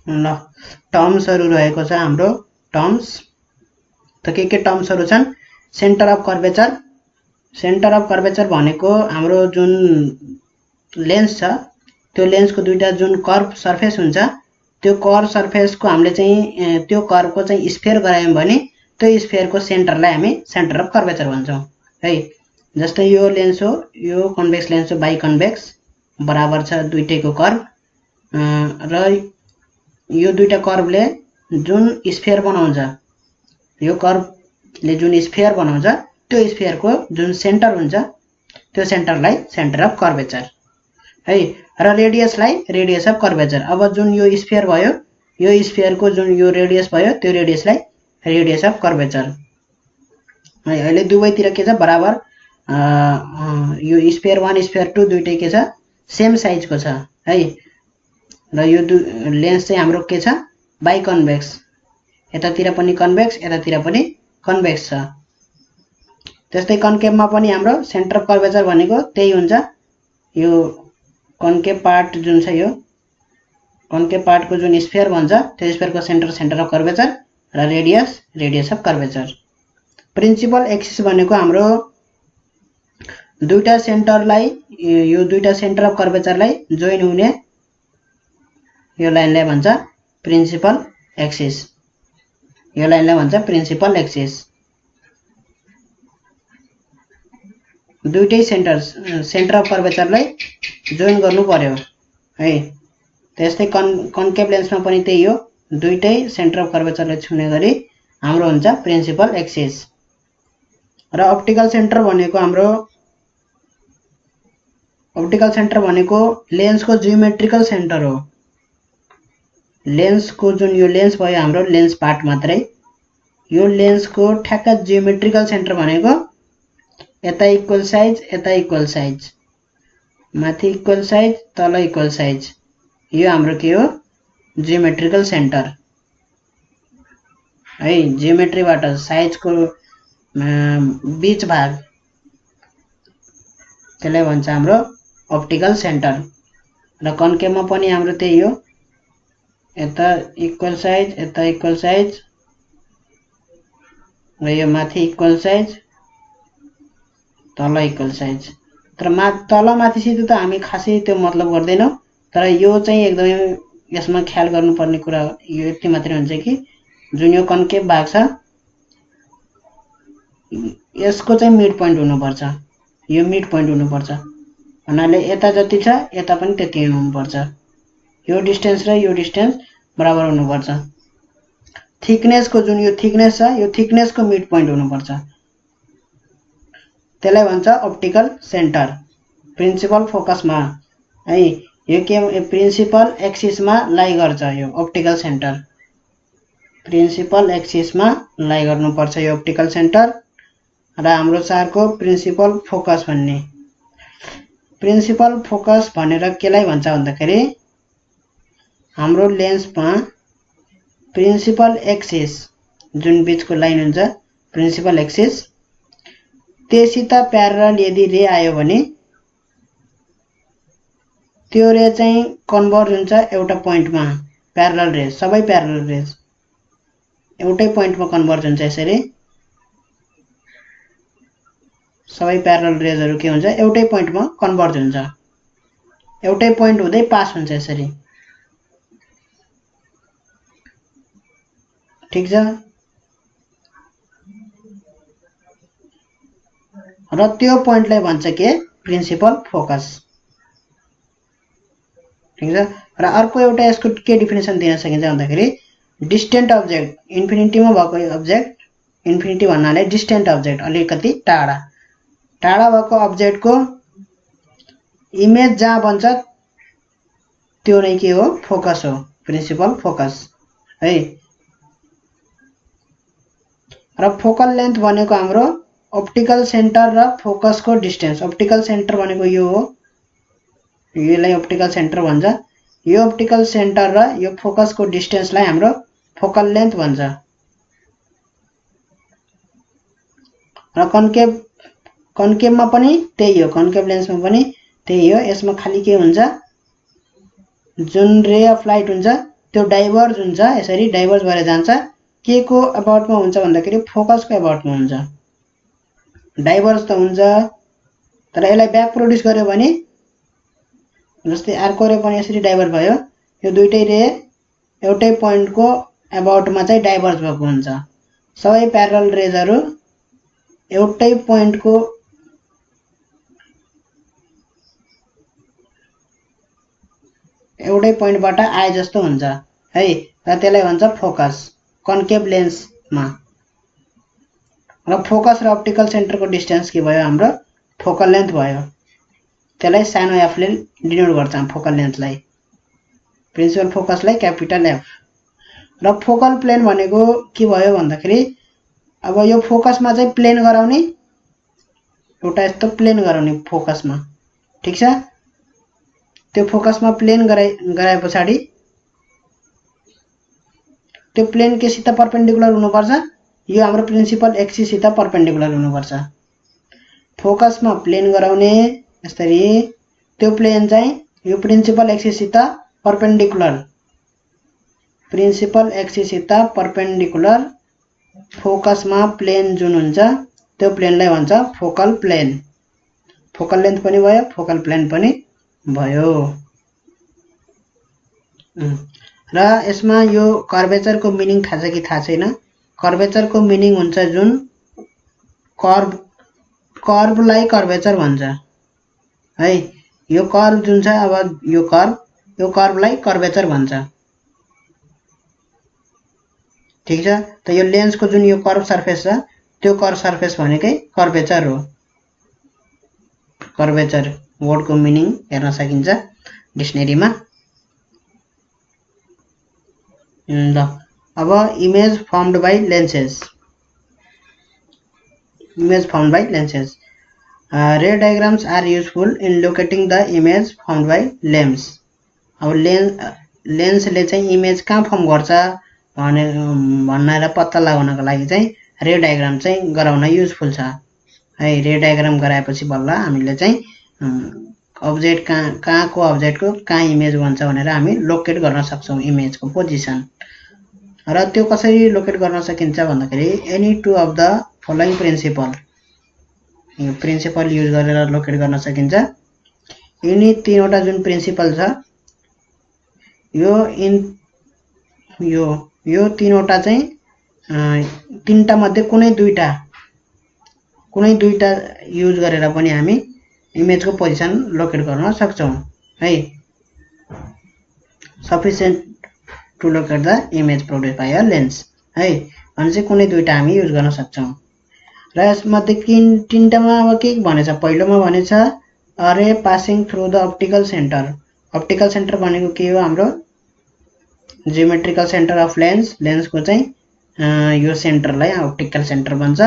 ल टर्म्सहरु रहेको छ हाम्रो टर्म्स त के टर्म्सहरु छन् centre of curvature. Centre of curvature भनेको हाम्रो जुन लेन्स छ त्यो लेन्सको दुईटा जुन कर्व सर्फेस हुन्छ त्यो कर्व सर्फेसको हामीले चाहिँ त्यो कर्वको चाहिँ स्फियर गरायौं भने त्यो स्फियरको सेन्टरलाई हामी सेन्टर अफ कर्वेचर भन्छौं है। जस्तै यो लेन्स हो, यो कन्भेक्स लेन्स हो, बाइकन्भेक्स बराबर छ दुईटैको कर्व र यो दुईटा कर्वले जुन स्फियर बनाउँछ, यो कर्वले जुन स्फियर बनाउँछ त्यो स्फियरको जुन सेन्टर हुन्छ त्यो सेन्टरलाई सेन्टर अफ कर्वेचर है। र रेडियसलाई रेडियस अफ कर्वेचर। अब जुन यो स्फियर भयो, यो स्फियरको जुन यो रेडियस भयो त्यो रेडियसलाई रेडियस अफ कर्वेचर है। अहिले दुवैतिर के छ बराबर यो स्फियर 1 स्फियर 2 दुईटै के छ सेम साइजको छ है। र यो लेन्स चाहिँ हाम्रो के छ बाइकन्भेक्स, यतातिर पनि कन्भेक्स यतातिर पनि कन्भेक्स छ। त्यस्तै कन्केभमा पनि हाम्रो सेन्टर अफ कर्वेचर भनेको त्यही हुन्छ। यो कन्केभ पार्ट जुन छ यो कन्केभ पार्टको जुन स्फियर भन्छ त्यो स्फियरको सेन्टर अफ कर्वेचर र radius of curvature. Principal axis भनेको हाम्रो दुईटा सेन्टरलाई यो दुईटा सेन्टर अफ कर्वेचरलाई जोइन हुने यो लाइनलाई भन्छ प्रिन्सिपल एक्सिस। यो लाइनलाई भन्छ प्रिन्सिपल एक्सिस। दुईटै सेन्टर अफ कर्वेचरलाई जोइन गर्नु पर्यो है। त्यस्तै कन्केभ लेन्समा पनि त्यही हो, दुईटै सेन्टर अफ कर्वेचरलाई छुने गरी हाम्रो हुन्छ प्रिन्सिपल एक्सिस। र अप्टिकल सेन्टर भनेको हाम्रो लेन्सको जियोमेट्रिकल सेन्टर हो। लेन्सको जुन यो लेन्स भयो हाम्रो लेन्स पार्ट मात्रै, यो लेन्सको ठ्याक्क जियोमेट्रिकल सेन्टर भनेको यता इक्वल साइज यता इक्वल साइज, माथि इक्वल साइज तल इक्वल साइज, यो हाम्रो के हो जियोमेट्रिकल सेन्टर है। जियोमेट्रीबाट साइजको बीच भाग त्यसलाई भन्छ हाम्रो अप्टिकल सेन्टर। र कन्केभमा पनि हाम्रो त्यही हो, यता इक्वल साइज यता इक्वल साइज र यो माथि इक्वल साइज तल इक्वल साइज। तर तल माथिसित त हामी खासै त्यो मतलब गर्दैनौं, तर यो चाहिँ एकदमै यसमा ख्याल गर्नुपर्ने कुरा यो यति मात्रै हुन्छ कि जुन यो कन्केभ भाग छ यसको चाहिँ मिड पोइन्ट हुनुपर्छ, यो मिड पोइन्ट हुनुपर्छ। भन्नाले यता जति छ यता पनि त्यति हुनुपर्छ, यो डिस्टेन्स र यो डिस्टेन्स बराबर हुनुपर्छ। थिकनेसको जुन यो थिकनेस छ यो थिकनेसको मिड पोइन्ट हुनुपर्छ, त्यसलाई भन्छ अप्टिकल सेन्टर। प्रिन्सिपल फोकसमा है यो के प्रिन्सिपल एक्सिसमा लाई गर्छ यो अप्टिकल सेन्टर, प्रिन्सिपल एक्सिसमा लाई गर्नुपर्छ यो अप्टिकल सेन्टर। र हाम्रो चारको प्रिन्सिपल फोकस भन्ने। प्रिन्सिपल फोकस भनेर केलाई भन्छ भन्दाखेरि हाम्रो लेन्समा प्रिन्सिपल एक्सिस जुन बीचको लाइन हुन्छ प्रिन्सिपल एक्सिस त्यससित प्यारलल यदि रे आयो भने त्यो रे चाहिँ कन्भर्ज हुन्छ एउटा पोइन्टमा, प्यारलल रे सबै प्यारलल रेज एउटै पोइन्टमा कन्भर्ज हुन्छ। यसरी सबै प्यारलल रेजहरु के हुन्छ एउटै पोइन्टमा कन्भर्ज हुन्छ, एउटै पोइन्ट हुँदै पास हुन्छ यसरी, ठीक छ। र त्यो पोइन्टलाई भन्छ के प्रिन्सिपल फोकस, ठीक छ। र अर्को एउटा यसको के डेफिनेसन दिन सकिन्छ भन्दाखेरि डिस्टेन्ट अब्जेक्ट, इन्फिनिटीमा भएको अब्जेक्ट, इन्फिनिटी भन्नाले डिस्टेन्ट अब्जेक्ट अलिकति टाढा टाढा भएको अब्जेक्टको इमेज जहाँ बन्छ त्यो नै के हो फोकस हो, प्रिन्सिपल फोकस है। र फोकल लेन्थ भनेको हाम्रो अप्टिकल सेन्टर र फोकसको डिस्टेन्स। अप्टिकल सेन्टर भनेको यो हो, यसलाई अप्टिकल सेन्टर भन्छ। यो अप्टिकल सेन्टर र यो फोकसको डिस्टेन्सलाई हाम्रो फोकल लेन्थ भन्छ। र कन्केभमा पनि त्यही हो, कन्केभ लेन्समा पनि त्यही हो। यसमा खाली के हुन्छ जुन रे अफ लाइट हुन्छ त्यो डाइभर्ज हुन्छ, यसरी डाइभर्ज भएर जान्छ। के को अबाउटमा हुन्छ भन्दाखेरि फोकसको अबाउटमा हुन्छ। डाइभर्ज त हुन्छ तर यसलाई ब्याक प्रोड्युस गर्यो भने जस्तै अर्को रे पनि यसरी डाइभर्ज भयो, यो दुईटै रे एउटै पोइन्टको अबाउटमा चाहिँ डाइभर्ज भएको हुन्छ। सबै प्यारलल रेजहरू एउटै पोइन्टको एउटै पोइन्टबाट आए जस्तो हुन्छ है, र त्यसलाई भन्छ फोकस कन्केभ लेन्समा। र फोकस र अप्टिकल सेन्टरको डिस्टेन्स के भयो, हाम्रो फोकल लेन्थ भयो। त्यसलाई सानो एफ ले डिनोट गर्छ फोकल लेन्थलाई, प्रिन्सिपल फोकसलाई क्यापिटल एफ। र फोकल प्लेन भनेको के भयो भन्दाखेरि अब यो फोकसमा चाहिँ प्लेन गराउने, एउटा यस्तो प्लेन गराउने फोकसमा, ठीक छ। त्यो फोकसमा प्लेन गराए पछाडि त्यो प्लेन के सित परपेन्डिकुलर हुनुपर्छ, यो हाम्रो प्रिन्सिपल एक्सिस सित परपेन्डिकुलर हुनुपर्छ। फोकसमा प्लेन गराउने यसरी, त्यो प्लेन चाहिँ यो प्रिन्सिपल एक्सिस सित परपेन्डिकुलर, प्रिन्सिपल एक्सिस सित परपेन्डिकुलर फोकसमा प्लेन जुन हुन्छ त्यो प्लेनलाई भन्छ फोकल प्लेन। फोकल लेन्थ पनि भयो, फोकल प्लेन पनि भयो। र यसमा यो कर्वेचरको मिनिङ थाहा छ कि थाहा छैन? कर्वेचरको मिनिङ हुन्छ जुन कर्वलाई कर्वेचर भन्छ है। यो कर्व जुन छ, अब यो कर्वलाई कर्वेचर भन्छ, ठीक छ। त यो लेन्सको जुन यो कर्व सर्फेस छ त्यो कर्व सर्फेस भनेकै कर्वेचर हो। कर्वेचर वर्डको मिनिङ हेर्न सकिन्छ डिक्सनेरीमा। ल अब image formed by lenses. Image formed by lenses. Ray diagrams are useful in locating the image formed by lens. अब लेन्सले चाहिँ इमेज कहाँ फर्म गर्छ भनेर पत्ता लगाउनको लागि चाहिँ रे डायग्राम चाहिँ गराउन युजफुल छ है। रे डायग्राम गराएपछि बल्ल हामीले चाहिँ अब्जेक्ट कहाँको अब्जेक्टको कहाँ इमेज बन्छ भनेर हामी लोकेट गर्न सक्छौँ इमेजको पोजिसन। र त्यो कसरी लोकेट गर्न सकिन्छ भन्दाखेरि any two of the following principle, यो प्रिन्सिपल युज गरेर लोकेट गर्न सकिन्छ। यिनी तीनवटा जुन प्रिन्सिपल छ यो तीनवटा चाहिँ तीनटा मध्ये कुनै दुईटा युज गरेर पनि हामी इमेजको पोजिसन लोकेट गर्न सक्छौँ है। Sufficient to locate the image produce by a lens है, भने चाहिँ कुनै दुईटा हामी युज गर्न सक्छौँ। र यसमध्ये तीनटामा अब के भनेछ, पहिलोमा भनेछ अरे passing through the optical centre. Optical centre भनेको के हो, हाम्रो जियोमेट्रिकल सेन्टर अफ लेन्स, लेन्सको चाहिँ यो सेन्टरलाई अप्टिकल सेन्टर भन्छ।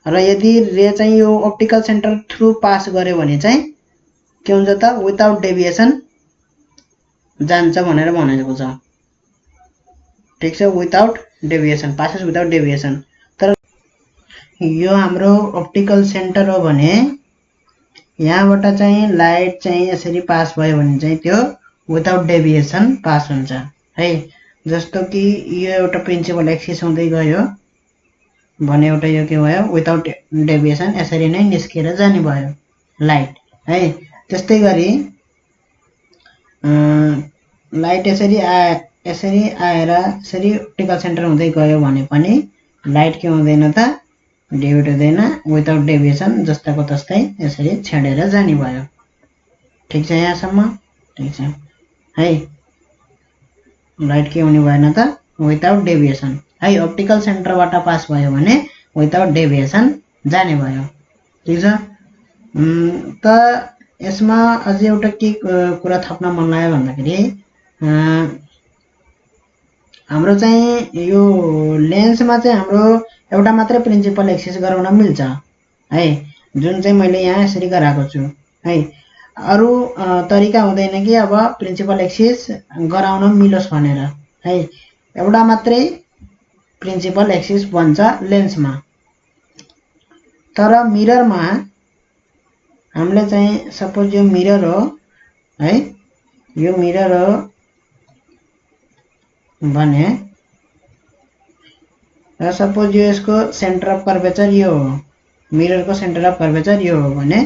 र यदि रे चाहिँ यो अप्टिकल सेन्टर थ्रु पास गर्यो भने चाहिँ के हुन्छ त, विदाउट डेभिएसन जान्छ भनेर भनेको छ, ठीक छ। Without deviation, passes without deviation. तर यो हाम्रो अप्टिकल सेन्टर हो भने यहाँबाट चाहिँ लाइट चाहिँ यसरी पास भयो भने चाहिँ त्यो विदाउट डेभिएसन पास हुन्छ है। जस्तो कि यो एउटा प्रिन्सिपल एक्सिस हुँदै गयो भने एउटा यो के भयो, विदाउट डेभिएसन यसरी नै निस्केर जाने भयो लाइट है। त्यस्तै गरी लाइट यसरी आएर यसरी अप्टिकल सेन्टर हुँदै गयो भने पनि लाइट के हुँदैन त, डेभिएट हुँदैन, विदाउट डेभिएसन जस्ताको तस्तै यसरी छेडेर जाने भयो, ठीक छ। यहाँसम्म ठीक छ है। लाइट के हुने भएन त, विदाउट डेभिएसन है। अप्टिकल सेन्टरबाट पास भयो भने विदाउट डेभिएसन जाने भयो, ठीक छ। त यसमा अझै एउटा के कुरा थप्न मन लाग्यो भन्दाखेरि हाम्रो चाहिँ यो लेन्समा चाहिँ हाम्रो एउटा मात्रै प्रिन्सिपल एक्सिस गराउन मिल्छ है, जुन चाहिँ मैले यहाँ यसरी गराएको छु है। अरू तरिका हुँदैन कि अब प्रिन्सिपल एक्सिस गराउन मिलोस् भनेर है। एउटा मात्रै प्रिन्सिपल एक्सिस बन्छ लेन्समा। तर मिररमा हामीले चाहिँ सपोज यो मिरर हो है, यो मिरर हो भने र सपोज यो यसको सेन्टर अफ कर्वेचर यो हो, मिररको सेन्टर अफ कर्वेचर यो हो भने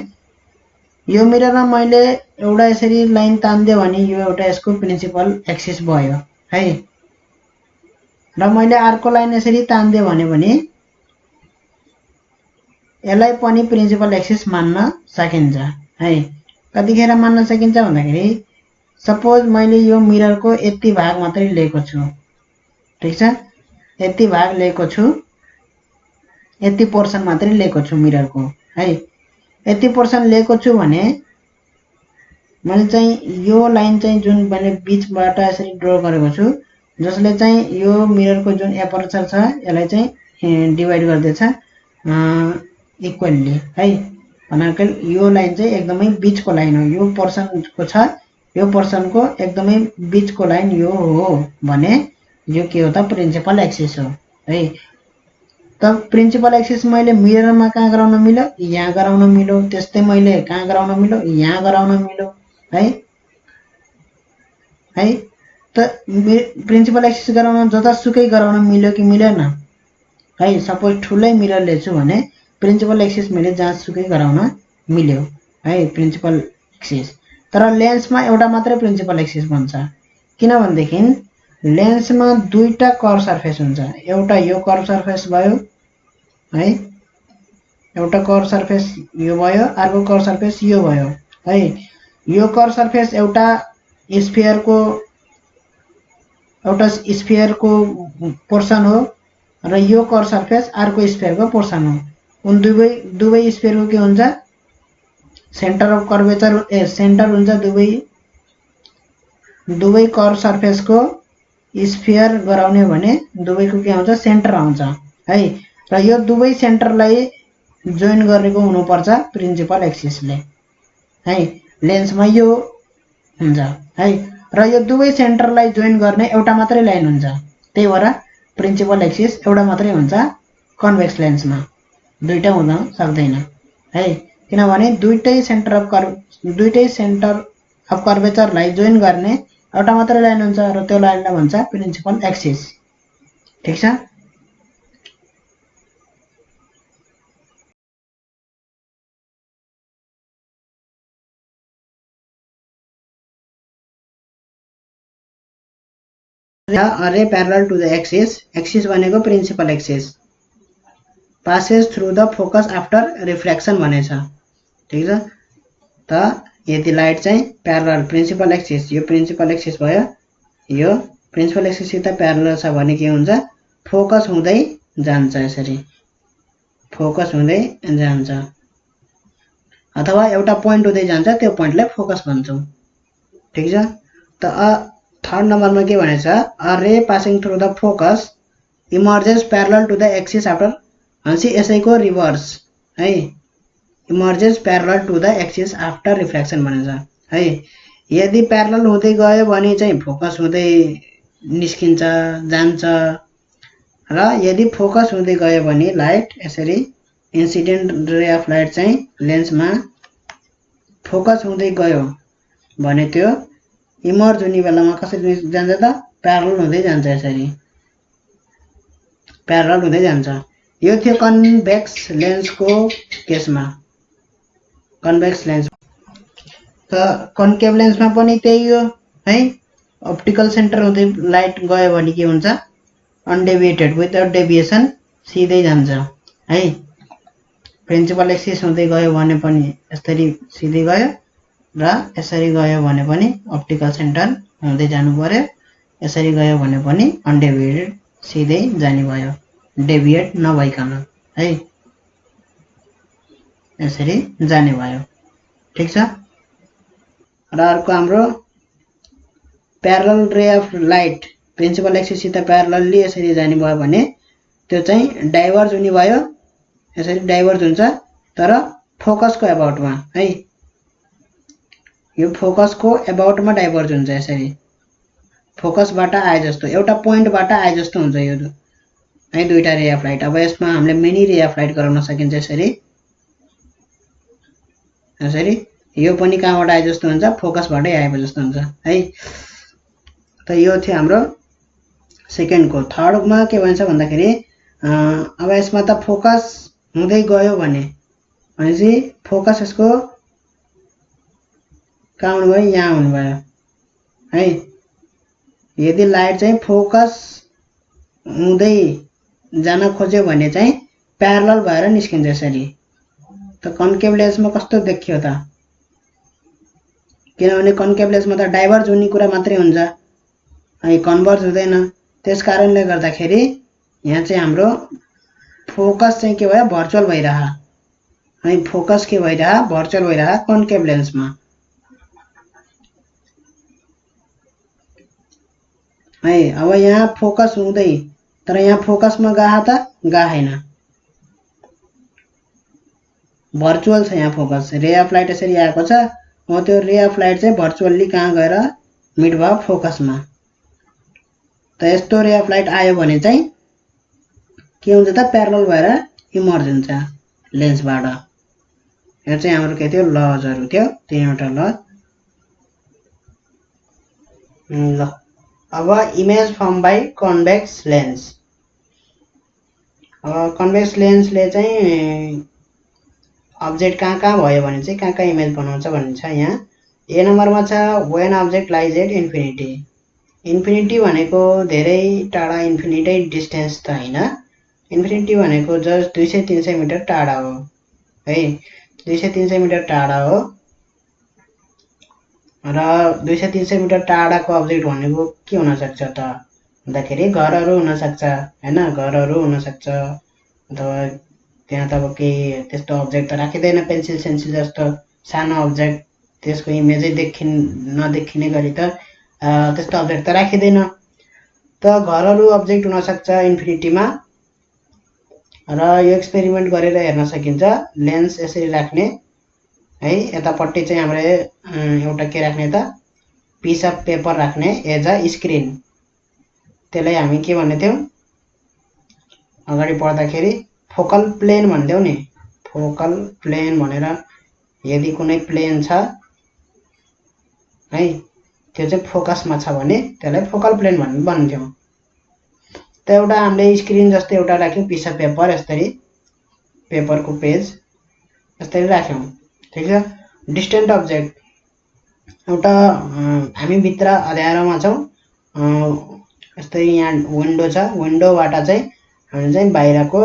यो मिररमा मैले एउटा यसरी लाइन तान्दियो भने यो एउटा यसको प्रिन्सिपल एक्सिस भयो है। र मैले अर्को लाइन यसरी तान्दियो भने यसलाई पनि प्रिन्सिपल एक्सिस मान्न सकिन्छ है। कतिखेर मान्न सकिन्छ भन्दाखेरि सपोज मैले यो मिररको यति भाग मात्रै लिएको छु, ठीक छ, यति भाग लिएको छु, यति पोर्सन मात्रै लिएको छु मिररको है। यति पोर्सन लिएको छु भने मैले चाहिँ यो लाइन चाहिँ जुन मैले बीचबाट यसरी ड्र गरेको छु, जसले चाहिँ यो मिररको जुन एपर्चर छ यसलाई चाहिँ डिवाइड गर्दैछ इक्वली है। भनेको यो लाइन चाहिँ एकदमै बीचको लाइन हो, यो पोर्सनको छ, यो पोर्सनको एकदमै बीचको लाइन यो हो भने यो के हो त प्रिन्सिपल एक्सिस हो है। त प्रिन्सिपल एक्सिस मैले मिररमा कहाँ गराउन मिल्यो, यहाँ गराउन मिल्यो, त्यस्तै मैले कहाँ गराउन मिल्यो, यहाँ गराउन मिल्यो है। त प्रिन्सिपल एक्सिस गराउन जतासुकै गराउन मिल्यो कि मिलेन है। सपोज ठुलै मिरर लिएछु भने प्रिन्सिपल एक्सिस मैले जहाँसुकै गराउन मिल्यो है प्रिन्सिपल एक्सिस। तर लेन्समा एउटा मात्रै प्रिन्सिपल एक्सिस बन्छ, किनभनेदेखि लेन्समा दुईटा कर्व सर्फेस हुन्छ, एउटा यो कर्व सर्फेस भयो है, एउटा कर्व सर्फेस यो भयो, अर्को कर्व सर्फेस यो भयो है। यो कर्व सर्फेस एउटा स्फियरको पोर्सन हो र यो कर्व सर्फेस अर्को स्फियरको पोर्सन हो। उन दुवै स्फियरको के हुन्छ, सेन्टर अफ कर्वेचर सेन्टर हुन्छ दुवै कर्व सर्फेसको स्फियर गराउने भने दुवैको के आउँछ, सेन्टर आउँछ है। र यो दुवै सेन्टरलाई जोइन गरेको हुनुपर्छ प्रिन्सिपल एक्सिसले है। लेन्समा यो हुन्छ है। र यो दुवै सेन्टरलाई जोइन गर्ने एउटा मात्रै लाइन हुन्छ, त्यही भएर प्रिन्सिपल एक्सिस एउटा मात्रै हुन्छ कन्भेक्स लेन्समा, दुईटा हुन सक्दैन है। किनभने दुईटै सेन्टर अफ कर्वेचरलाई जोइन गर्ने एउटा मात्रै लाइन हुन्छ र त्यो लाइनलाई भन्छ प्रिन्सिपल एक्सिस, ठीक छ। A ray parallel to the axis भनेको principal axis passes through the focus after reflection भनेछ, ठीक छ। त यदि लाइट चाहिँ प्यारलल प्रिन्सिपल एक्सिस, यो प्रिन्सिपल एक्सिस भयो, यो प्रिन्सिपल एक्सिससित प्यारलल छ भने के हुन्छ, फोकस हुँदै जान्छ, यसरी फोकस हुँदै जान्छ अथवा एउटा पोइन्ट हुँदै जान्छ, त्यो पोइन्टलाई फोकस भन्छौँ, ठीक छ। त थर्ड नम्बरमा के भनेछ, a ray passing through the focus emerges parallel to the axis after, भनेपछि यसैको रिभर्स है, emerges parallel to the axis after reflection भनेछ है। यदि प्यारलल हुँदै गयो भने चाहिँ फोकस हुँदै निस्किन्छ जान्छ, र यदि फोकस हुँदै गयो भने लाइट यसरी इन्सिडेन्ट रे अफ लाइट चाहिँ लेन्समा फोकस हुँदै गयो भने त्यो इमर्ज हुने बेलामा कसरी जान्छ त, प्यारलल हुँदै जान्छ, यसरी प्यारलल हुँदै जान्छ। यो थियो कन्भेक्स लेन्सको केसमा, कन्भेक्स लेन्स। त कन्केभ लेन्समा पनि त्यही हो है, अप्टिकल सेन्टर हुँदै लाइट गयो भने के हुन्छ, अनडेभिएटेड विदाउट डेभिएसन सिधै जान्छ है। प्रिन्सिपल एक्सिस हुँदै गयो भने पनि यसरी सिधै गयो, र यसरी गयो भने पनि अप्टिकल सेन्टर हुँदै जानु पर्यो, यसरी गयो भने पनि अनडेभिएटेड सिधै जाने भयो, डेभिएट नभइकन है, यसरी जाने भयो, ठीक छ। र अर्को हाम्रो प्यारलल रे अफ लाइट प्रिन्सिपल एक्सिससित प्यारलली यसरी जाने भयो भने त्यो चाहिँ डाइभर्ज हुने भयो, यसरी डाइभर्ज हुन्छ तर फोकसको एबाउटमा है, यो फोकसको एबाउटमा डाइभर्ज हुन्छ, यसरी फोकसबाट आए जस्तो, एउटा पोइन्टबाट आए जस्तो हुन्छ यो है दुईटा रे अफ लाइट। अब यसमा हामीले मेनी रे अफ लाइट गराउन सकिन्छ, यसरी यसरी यो पनि कहाँबाट आए जस्तो हुन्छ, फोकसबाटै आएको जस्तो हुन्छ है। त यो थियो हाम्रो सेकेन्डको। थर्डमा के भन्छ भन्दाखेरि अब यसमा त फोकस हुँदै गयो भनेपछि फोकस यसको कहाँ हुनुभयो, यहाँ हुनुभयो है। यदि लाइट चाहिँ फोकस हुँदै जान खोज्यो भने चाहिँ प्यारलल भएर निस्किन्छ यसरी। त कन्केभ लेन्समा कस्तो देखियो त, किनभने कन्केभ लेन्समा त डाइभर्ज हुने कुरा मात्रै हुन्छ है, कन्भर्ज हुँदैन। त्यस कारणले गर्दाखेरि यहाँ चाहिँ हाम्रो फोकस चाहिँ के भयो, भर्चुअल भइरह है। फोकस के भइरह, भर्चुअल भइरह कन्केभ लेन्समा है। अब यहाँ फोकस हुँदै, तर यहाँ फोकसमा गए त गएन, भर्चुअल छ यहाँ फोकस। रे अफ लाइट यसरी आएको छ, अब त्यो रे अफ लाइट चाहिँ भर्चुअल्ली कहाँ गएर मिट भयो, फोकसमा। त यस्तो रे अफ लाइट आयो भने चाहिँ के हुन्छ त, प्यारलल भएर इमर्ज हुन्छ लेन्सबाट। यो चाहिँ हाम्रो के थियो, लजहरू थियो, तीनवटा ल। ल अब image formed by convex lens. Convex लेन्सले चाहिँ अब्जेक्ट कहाँ कहाँ भयो भने चाहिँ कहाँ कहाँ इमेज बनाउँछ भन्ने छ यहाँ। ए नम्बरमा छ when object lies at infinity. Infinity भनेको धेरै टाढा इन्फिनिटै डिस्टेन्स त होइन, इन्फिनिटी भनेको जस्ट 200-300 मिटर टाढा हो है। 200-300 मिटर टाढा हो र 200-300 मिटर टाढाको अब्जेक्ट भनेको के हुनसक्छ त भन्दाखेरि घरहरू हुनसक्छ होइन, घरहरू हुनसक्छ, अथवा त्यहाँ त अब केही त्यस्तो अब्जेक्ट त राखिँदैन, पेन्सिल सेन्सिल जस्तो सानो अब्जेक्ट, त्यसको इमेजै नदेखिने गरी त त्यस्तो अब्जेक्ट त राखिँदैन। त घरहरू अब्जेक्ट हुनसक्छ इन्फिनिटीमा। र यो एक्सपेरिमेन्ट गरेर हेर्न सकिन्छ। लेन्स यसरी राख्ने है, यतापट्टि चाहिँ हाम्रो एउटा के राख्ने त, पिस अफ पेपर राख्ने एज अ स्क्रिन। त्यसलाई हामी के भन्ने थियौँ अगाडि पढ्दाखेरि, फोकल प्लेन भन्थ्यौँ नि। फोकल प्लेन भनेर यदि कुनै प्लेन छ है, त्यो चाहिँ फोकसमा छ भने त्यसलाई फोकल प्लेन भन्थ्यौँ। त एउटा हामीले स्क्रिन जस्तो एउटा राख्यौँ, पिस अफ पेपर, यसरी पेपरको पेज यसरी राख्यौँ, ठिक छ। डिस्टेन्ट अब्जेक्ट एउटा हामी भित्र अँध्यारोमा छौँ, यस्तै यहाँ विन्डो छ, विन्डोबाट चाहिँ हामी चाहिँ बाहिरको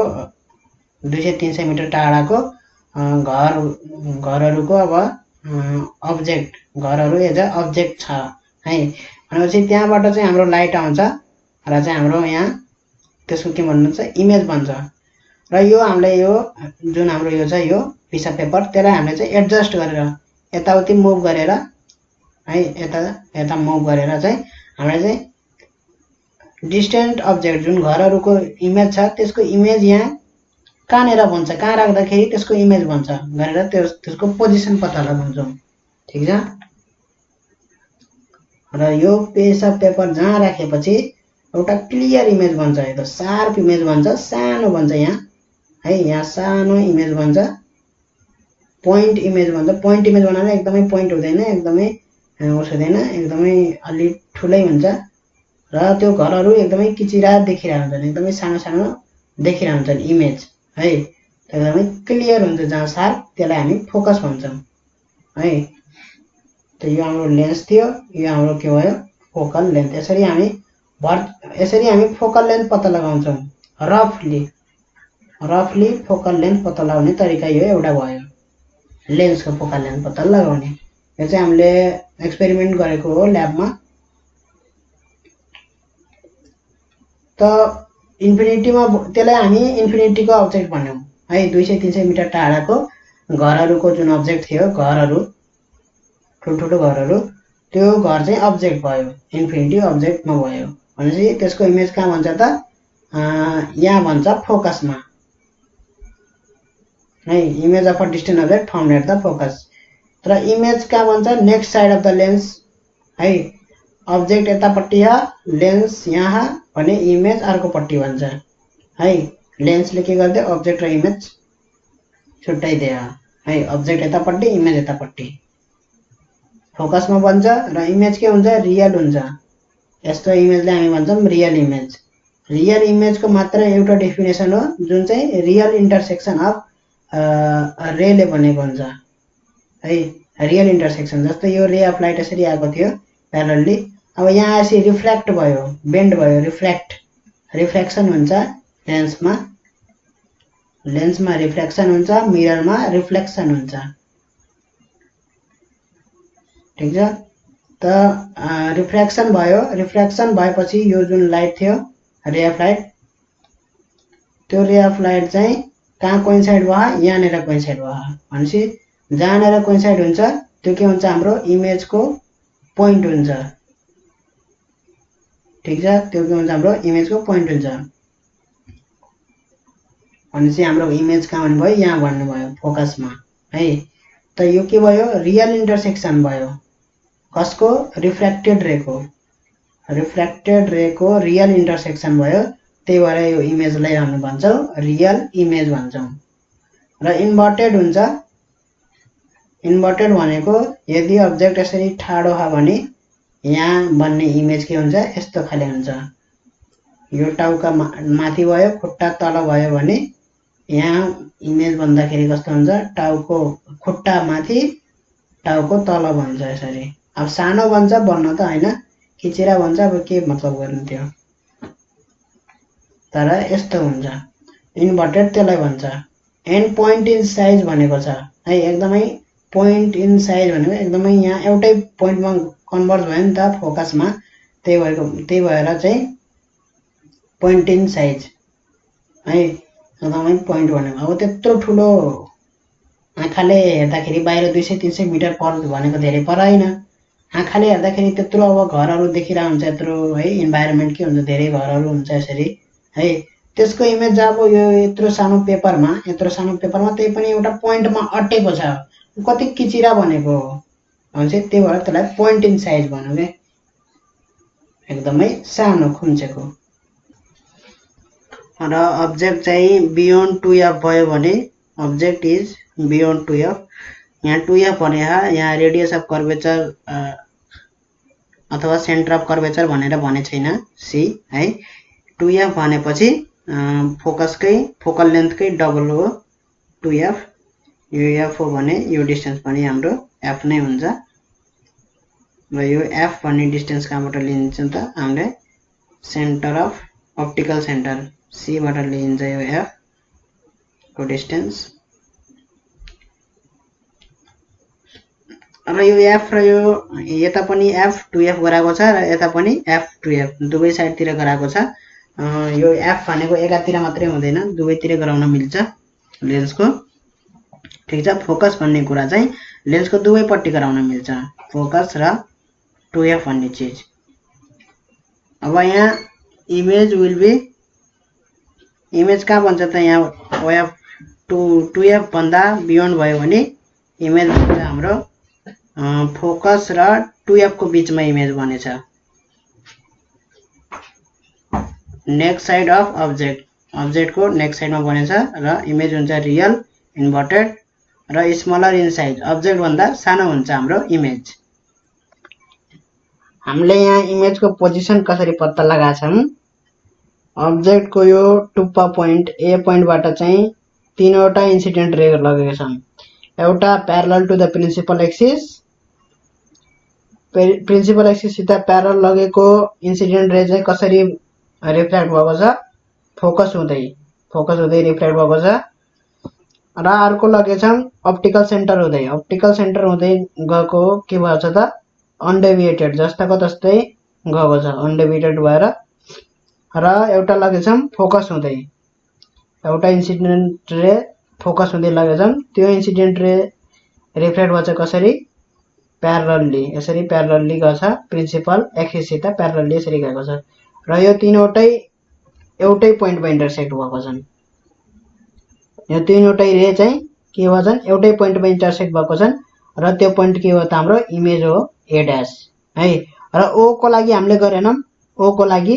200-300 मिटर टाढाको घरहरूको अब अब्जेक्ट, घरहरू एज अ अब्जेक्ट छ है भनेपछि त्यहाँबाट चाहिँ हाम्रो लाइट आउँछ र चाहिँ हाम्रो यहाँ त्यसको के भन्नुहुन्छ, इमेज बन्छ। र यो हामीले यो जुन हाम्रो यो छ यो पिस अफ पेपर, त्यसलाई हामीले चाहिँ एडजस्ट गरेर यताउति मुभ गरेर है, यता मुभ गरेर चाहिँ हामीले चाहिँ डिस्टेन्ट अब्जेक्ट जुन घरहरूको इमेज छ त्यसको इमेज यहाँ कहाँनिर बन्छ, कहाँ राख्दाखेरि त्यसको इमेज बन्छ गरेर त्यसको पोजिसन पत्ता लगाउँछौँ, ठिक छ। र यो पिस अफ पेपर जहाँ राखेपछि एउटा क्लियर इमेज बन्छ, यो सार्प इमेज बन्छ, सानो बन्छ यहाँ है, यहाँ सानो इमेज बन्छ, पोइन्ट इमेज भन्छ। पोइन्ट इमेज बनाउन एकदमै पोइन्ट हुँदैन, एकदमै उस हुँदैन, एकदमै अलि ठुलै हुन्छ र त्यो घरहरू एकदमै किचिरा देखिरहेको हुन्छन्, एकदमै सानो सानो देखिरहेको हुन्छन् इमेज है, एकदमै क्लियर हुन्छ जहाँ सार्प, त्यसलाई हामी फोकस भन्छौँ है। त यो हाम्रो लेन्स थियो, यो हाम्रो के भयो, फोकल लेन्थ। यसरी हामी फोकल लेन्थ पत्ता लगाउँछौँ। रफली फोकल लेन्थ पत्ता लगाउने तरिका यो एउटा भयो, लेन्सको फोकल लेन्थ पत्ता लगाउने। यो चाहिँ हामीले एक्सपेरिमेन्ट गरेको हो ल्याबमा। त इन्फिनिटीमा त्यसलाई हामी इन्फिनिटीको अब्जेक्ट भन्यौँ है। 200-300 मिटर टाढाको घरहरूको जुन अब्जेक्ट थियो, घरहरू ठुल्ठुलो घरहरू, त्यो घर चाहिँ अब्जेक्ट भयो, इन्फिनिटी अब्जेक्टमा भयो भनेपछि त्यसको इमेज कहाँ भन्छ त, यहाँ भन्छ फोकसमा है। Image of a distant object found at the focus. तर इमेज कहाँ भन्छ, next side of the lens है। अब्जेक्ट यतापट्टि छ, लेन्स यहाँ भने इमेज अर्कोपट्टि भन्छ है। लेन्सले के गर्दै अब्जेक्ट र इमेज छुट्याइदियो है, अब्जेक्ट यतापट्टि, इमेज यतापट्टि, फोकसमा बन्छ र इमेज के हुन्छ, रियल हुन्छ यस्तो इमेजलाई हामी भन्छौँ रियल इमेज। रियल इमेजको मात्र एउटा डेफिनेसन हो जुन चाहिँ रियल इन्टरसेक्सन अफ रेले बनेको हुन्छ है। रियल इन्टरसेक्सन जस्तो यो रे अफ लाइट यसरी आएको थियो प्यारलली, अब यहाँ आएपछि रिफ्ल्याक्ट भयो, बेन्ड भयो, रिफ्र्याक्सन हुन्छ लेन्समा, रिफ्र्याक्सन हुन्छ, मिररमा रिफ्लेक्सन हुन्छ। ठिक छ, त रिफ्र्याक्सन भयो, रिफ्र्याक्सन भएपछि यो जुन लाइट थियो रे अफ लाइट, त्यो रे अफ लाइट चाहिँ कहाँ कोइन्साइड भयो, यहाँनिर कोइन्साइड भयो भनेपछि जहाँनिर कोइन्साइड हुन्छ त्यो के हुन्छ, हाम्रो इमेजको पोइन्ट हुन्छ। ठिक छ, त्यो के हुन्छ, हाम्रो इमेजको पोइन्ट हुन्छ भनेपछि हाम्रो इमेज कहाँ भन्नुभयो, यहाँ भन्नुभयो फोकसमा है। त यो के भयो, रियल इन्टरसेक्सन भयो कसको, रिफ्र्याक्टेड रेको रियल इन्टरसेक्सन भयो, त्यही भएर यो इमेजलाई हामी भन्छौँ रियल इमेज भन्छौँ। र इन्भर्टेड हुन्छ, इन्भर्टेड भनेको यदि अब्जेक्ट यसरी ठाडो छ भने यहाँ बन्ने इमेज के हुन्छ, यस्तो खाले हुन्छ। यो टाउका माथि भयो, खुट्टा तल भयो भने यहाँ इमेज भन्दाखेरि कस्तो हुन्छ, टाउको खुट्टा माथि टाउको तल भन्छ यसरी। अब सानो भन्छ बन्न त होइन, खिचेर भन्छ, अब के मतलब गर्नु त्यो, तर यस्तो हुन्छ इन्भर्टेड, त्यसलाई भन्छ। एन्ड पोइन्ट इन साइज भनेको छ है, एकदमै पोइन्ट इन साइज भनेको एकदमै यहाँ एउटै पोइन्टमा कन्भर्ज भयो नि त फोकसमा, त्यही भएर चाहिँ पोइन्ट इन साइज है, एकदमै पोइन्ट भनेको। अब त्यत्रो ठुलो आँखाले हेर्दाखेरि बाहिर 200-300 मिटर पर भनेको धेरै पर होइन, आँखाले हेर्दाखेरि त्यत्रो अब घरहरू देखिरहेको हुन्छ, यत्रो है इन्भाइरोमेन्ट के हुन्छ, धेरै घरहरू हुन्छ यसरी है। त्यसको इमेज अब यो यत्रो सानो पेपरमा त्यही पनि एउटा पोइन्टमा अटेको छ, कति किचिरा भनेको भन्छ, त्यही भएर त्यसलाई पोइन्ट इन साइज भन्यो के, एकदमै सानो खुम्चेको। र अब्जेक्ट चाहिँ बियोन्ड 2f भयो भने अब्जेक्ट इज बियोन्ड 2f, यहाँ 2f भने यहाँ रेडियस अफ कर्वेचर अथवा सेन्टर अफ कर्वेचर भनेर भने छैन सी है। 2f भनेपछि फोकल लेन्थकै डबल हो 2f, यो f हो भने यो डिस्टेन्स पनि हाम्रो f नै हुन्छ। र यो f भन्ने डिस्टेन्स कहाँबाट लिन्छ त, हामीले centre of optical centre C बाट लिन्छ यो f को डिस्टेन्स। र यो f र यो यता पनि f 2f गराएको छ र यता पनि f 2f दुवै साइडतिर गराएको छ। यो f भनेको एकातिर मात्रै हुँदैन, दुवैतिर गराउन मिल्छ लेन्सको। ठिक छ, फोकस भन्ने कुरा चाहिँ लेन्सको दुवैपट्टि गराउन मिल्छ, फोकस र 2f भन्ने चिज। अब यहाँ इमेज विल बी, इमेज कहाँ भन्छ त, यहाँ OF 2f भन्दा बियोन्ड भयो भने इमेज भन्छ हाम्रो फोकस र 2f को बीचमा इमेज बनेछ। नेक्स्ट साइड अफ अब्जेक्ट को नेक्स्ट साइडमा बनेछ र इमेज हुन्छ रियल इन्भर्टेड र स्मलर इन साइज, अब्जेक्ट भन्दा सानो हुन्छ हाम्रो इमेज। हामीले यहाँ इमेजको पोजिसन कसरी पत्ता लगाछौँ, अब्जेक्ट को यो टुप्पा पोइन्ट ए पोइन्टबाट चाहिँ तीनवटा इन्सिडेन्ट रे लगेका छन्, एउटा parallel to the principal axis सित प्यारलल लगेको इन्सिडेन्ट रे चाहिँ कसरी रिफ्लेक्ट भएको छ, फोकस हुँदै रिफ्लेक्ट भएको छ। र अर्को लगेछौँ अप्टिकल सेन्टर हुँदै गएको के भएछ त, अनडेभिएटेड जस्ताको तस्तै गएको छ, अनडेभिएटेड भएर। र एउटा लगेछौँ फोकस हुँदै, एउटा इन्सिडेन्ट रे फोकस हुँदै लगेछौँ, त्यो इन्सिडेन्ट रे रिफ्लेक्ट भएछ कसरी, प्यारलली, यसरी प्यारलली गछ, प्रिन्सिपल एक्सिससित प्यारलली यसरी गएको छ। र यो तीनवटै एउटै पोइन्टमा इन्टरसेक्ट भएको छन्, यो तीनवटै रे चाहिँ के भन्छन्, एउटै पोइन्टमा इन्टरसेक्ट भएको छन् र त्यो पोइन्ट के हो त, हाम्रो इमेज हो A डैश है। र ओ को लागि हामीले गरेनौं, ओ को लागि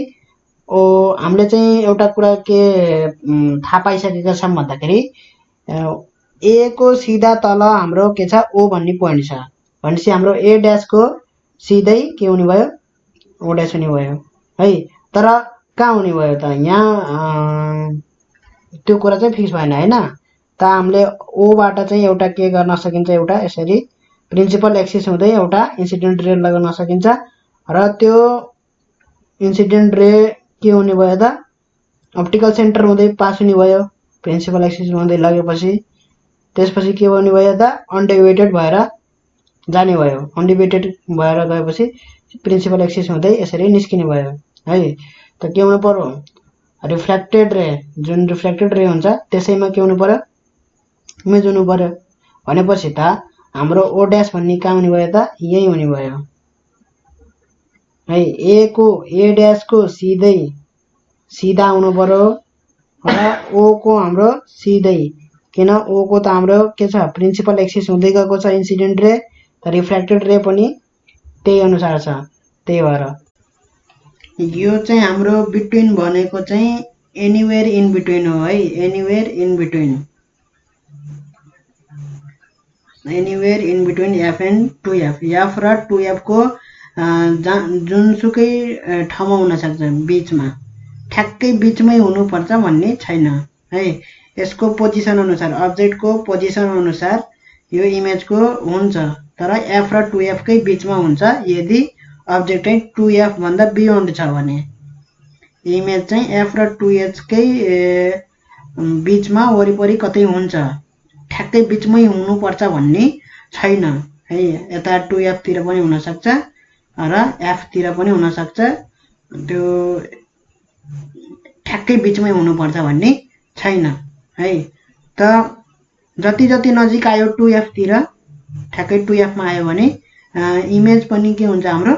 हामीले चाहिँ एउटा कुरा के थाहा पाइसकेका छौं भन्दाखेरि ए को सिधा तल हाम्रो के छ, ओ भन्ने पोइन्ट छ भनेपछि हाम्रो A डैश को सिधै के हुने भयो, ओ ड्यास हुने भयो है। तर कहाँ हुने भयो त यहाँ त्यो कुरा चाहिँ फिक्स भएन हैन। त हामीले ओबाट चाहिँ एउटा के गर्न सकिन्छ, एउटा यसरी प्रिन्सिपल एक्सिस हुँदै एउटा इन्सिडेन्ट रे लगाउन सकिन्छ र त्यो इन्सिडेन्ट रे के हुने भयो त अप्टिकल सेन्टर हुँदै पास हुने भयो प्रिन्सिपल एक्सिस हुँदै लगेपछि। त्यसपछि के हुने भयो त अनडेभिएटेड भएर जाने भयो। अनडेभिएटेड भएर गएपछि प्रिन्सिपल एक्सिस हुँदै यसरी निस्किने भयो है। त के हुनु पर्यो, रिफ्लेक्टेड रे, जुन रिफ्लेक्टेड रे हुन्छ त्यसैमा के हुनु पर्यो, इमेज हुनु पर्यो। भनेपछि त हाम्रो ओ ड्यास भन्ने कहाँ हुने भयो त यही हुने भयो है। ए ड्यास को सिधा आउनु पर्यो र ओ को हाम्रो सिधै, किन ओ को त हाम्रो के छ प्रिन्सिपल एक्सिस हुँदै गएको छ इन्सिडेन्ट रे, त रिफ्लेक्टेड रे पनि त्यही अनुसार छ। त्यही भएर यो चाहिँ हाम्रो बिट्विन भनेको चाहिँ एनीवेयर इन बिट्विन हो है। Anywhere in between, anywhere in between F and 2f, F र 2f को जुनसुकै ठाउँमा हुन सक्छ, बीचमा ठ्याक्कै बीचमै हुनुपर्छ भन्ने छैन है। यसको पोजिसन अनुसार, अब्जेक्टको पोजिसन अनुसार यो इमेजको हुन्छ, तर एफ र 2f कै बीचमा हुन्छ यदि अब्जेक्ट चाहिँ 2f भन्दा बियोन्ड छ भने। इमेज चाहिँ एफ र 2h कै बीचमा वरिपरि कतै हुन्छ, ठ्याक्कै बीचमै हुनुपर्छ भन्ने छैन है। यता 2f तिर पनि हुन सक्छ र f तिर पनि हुन सक्छ, त्यो ठ्याक्कै बीचमै हुनुपर्छ भन्ने छैन है। त जति जति नजिक आयो 2f तिर, ठ्याक्कै 2f मा आयो भने इमेज पनि के हुन्छ हाम्रो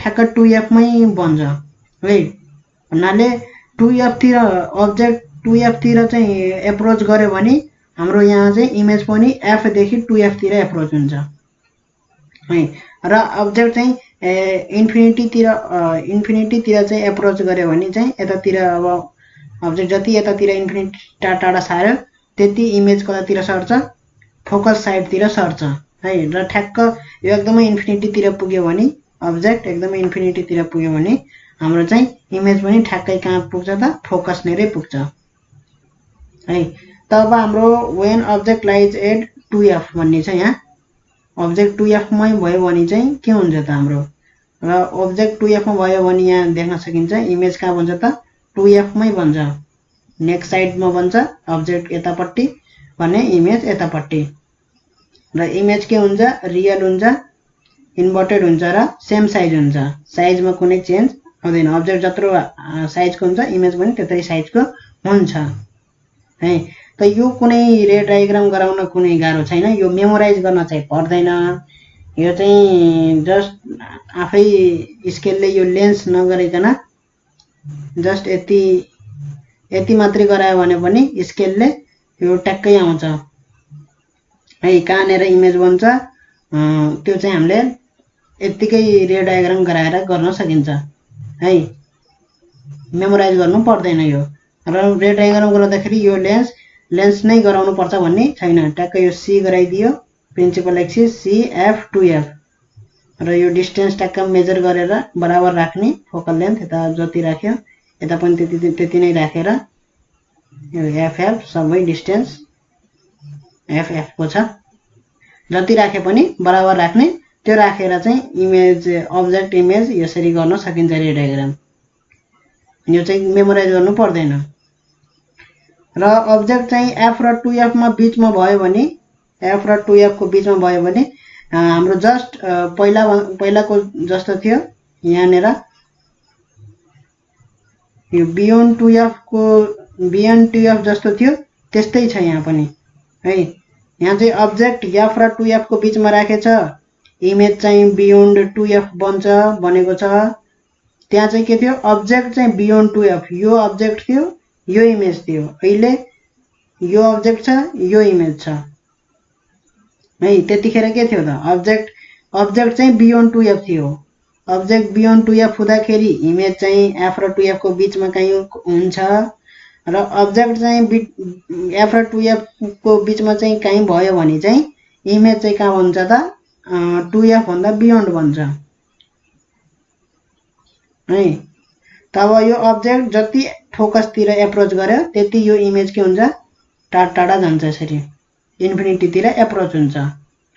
ठ्याक्कै 2f मै बन्छ है। भन्नाले 2f तिर अब्जेक्ट 2f तिर चाहिँ एप्रोच गर्यो भने हाम्रो यहाँ चाहिँ इमेज पनि f देखि 2f तिर एप्रोच हुन्छ है। र अब्जेक्ट चाहिँ इन्फिनिटी तिर चाहिँ एप्रोच गर्यो भने चाहिँ यतातिर, अब अब्जेक्ट जति यतातिर इन्फिनिटी टाढा सार्यो त्यति इमेज कतातिर सर्छ, फोकस साइड तिर सर्छ है। र ठ्याक्क यो एकदमै इन्फिनिटी तिर पुग्यो भने, अब्जेक्ट एकदमै इन्फिनिटी तिर पुग्यो भने हाम्रो चाहिँ इमेज पनि ठ्याक्कै कहाँ पुग्छ त फोकस नेरै पुग्छ है। तब हाम्रो when object lies at 2f भन्ने छ यहाँ। अब्जेक्ट 2f मै भयो भने चाहिँ के हुन्छ त हाम्रो, र अब्जेक्ट 2f मा भयो भने यहाँ देख्न सकिन्छ इमेज कहाँ बन्छ त 2f मै बन्छ, नेक्स्ट साइडमा बन्छ अब्जेक्ट यतापट्टि भने इमेज यतापट्टि। र इमेज के हुन्छ, रियल हुन्छ, इन्भर्टेड हुन्छ र सेम साइज हुन्छ, साइजमा कुनै चेन्ज हुँदैन। अब्जेक्ट जत्रो साइजको हुन्छ इमेज पनि त्यतै साइजको हुन्छ है। त यो कुनै रे डायग्राम गराउन कुनै गाह्रो छैन, यो मेमोराइज गर्न चाहिँ पर्दैन। यो चाहिँ जस्ट आफै स्केलले यो लेन्स नगरिकन जस्ट यति मात्रै गरायो भने पनि स्केलले यो ट्याक्कै आउँछ है। कहाँनिर इमेज बन्छ त्यो चाहिँ हामीले यत्तिकै रे डायग्राम गराएर गर्न सकिन्छ है, मेमोराइज गर्नु पर्दैन यो। र रे डायग्राम गर्दाखेरि यो लेन्स नै गराउनु पर्छ भन्ने छैन, ट्याक्कै यो सी गराइदियो, principal axis C F 2f, र यो डिस्टेन्स ट्याक्क मेजर गरेर बराबर राख्ने, फोकल लेन्थ यता जति राख्यो यता पनि त्यति नै राखेर यो एफ सबै डिस्टेन्स एफ को छ, जति राखे पनि बराबर राख्ने, त्यो राखेर चाहिँ इमेज अब्जेक्ट इमेज यसरी गर्न सकिन्छ रे डायग्राम। यो चाहिँ मेमोराइज गर्नु पर्दैन। र अब्जेक्ट चाहिँ एफ र 2f मा बीचमा भयो भने, एफ र 2f को बीचमा भयो भने हाम्रो जस्ट पहिलाको जस्तो थियो यहाँनिर यो बियोन्ड 2f जस्तो थियो त्यस्तै छ यहाँ पनि है। यहाँ चाहिँ अब्जेक्ट एफ र 2f को बीचमा राखेछ, इमेज चाहिँ बियोन्ड 2f बन्छ भनेको छ। त्यहाँ चाहिँ के थियो, अब्जेक्ट चाहिँ बियोन्ड 2f, यो अब्जेक्ट थियो यो इमेज थियो, अहिले यो अब्जेक्ट छ यो इमेज छ है। त्यतिखेर के थियो त, अब्जेक्ट चाहिँ बियोन्ड 2f थियो, अब्जेक्ट बियोन्ड 2f हुँदाखेरि इमेज चाहिँ एफ र 2f को बीचमा कहीँ हुन्छ, र अब्जेक्ट चाहिँ एफ र 2f को बीचमा चाहिँ कहीँ भयो भने चाहिँ इमेज चाहिँ कहाँ बन्छ त 2f भन्दा बियोन्ड बन्छ है। तब यो अब्जेक्ट जति फोकसतिर एप्रोच गर्यो त्यति यो इमेज के हुन्छ टाढा टाढा जान्छ, यसरी इन्फिनिटीतिर एप्रोच हुन्छ